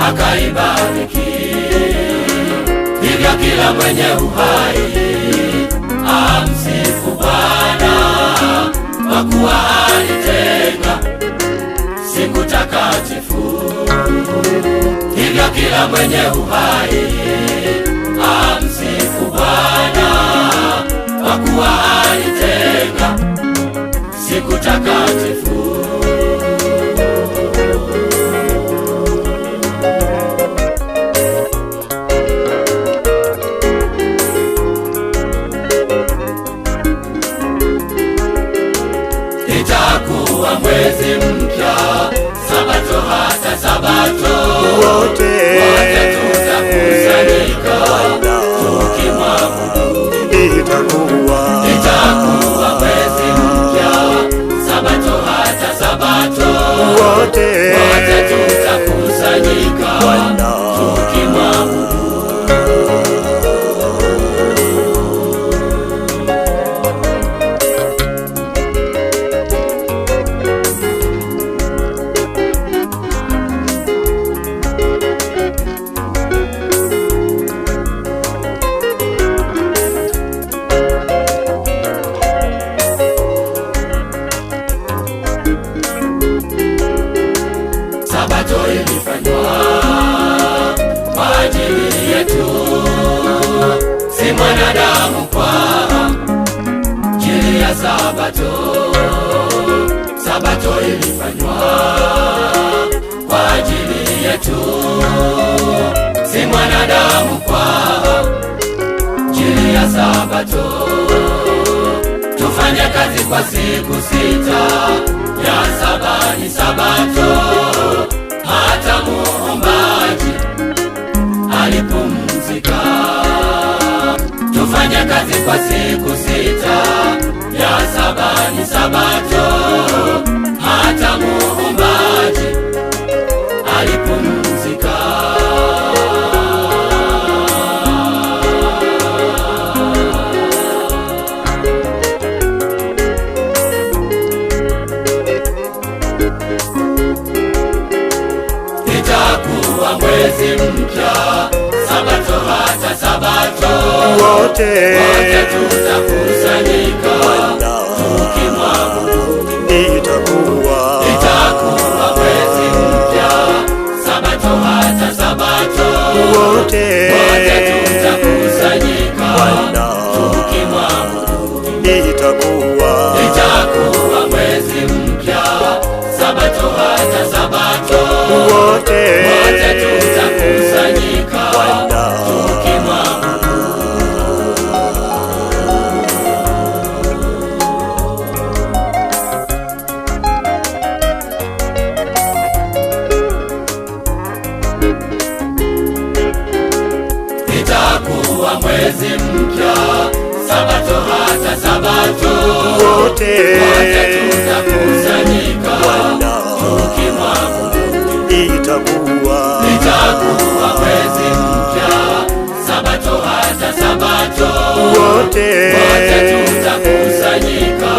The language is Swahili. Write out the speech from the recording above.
akaibariki. Hivyo kila mwenye uhai amsifu Bwana, kwa kuwa alitenga siku takatifu. Hivyo kila mwenye uhai amsifu Bwana, kwa kuwa alitenga siku takatifu. Itakuwa mwezi mpya, Sabato hata Sabato, wote tutakusanyika tukimwabudu. Itakuwa mwezi mpya, Sabato hata Sabato, wote tutakusanyika tukimwabudu. Sabato ilifanywa kwa ajili yetu, si mwanadamu kwa ajili ya Sabato. Sabato ilifanywa kwa ajili yetu, si mwanadamu kwa ajili ya Sabato. Tufanye kazi kwa siku 6, ya 7 ni Sabato. Hata Muumbaji alipumzika. Tufanye kazi kwa siku 6, ya 7 ni Sabato. Hata Muumbaji alipumzika. Itakuwa mwezi mpya, Sabato hata Sabato, wote tutakusanyika tukimwabudu. Itakuwa mwezi mpya, Sabato hata Sabato, wote tutakusanyika tukimwabudu. Itakuwa mwezi mpya, Sabato hata Sabato, wote tutakusanyika tukimwabudu. Itakuwa mwezi mpya, Sabato hata Sabato, wote tutakusanyika tukimwabudu. Itakuwa mwezi mpya, Sabato hata Sabato, wote tutakusanyika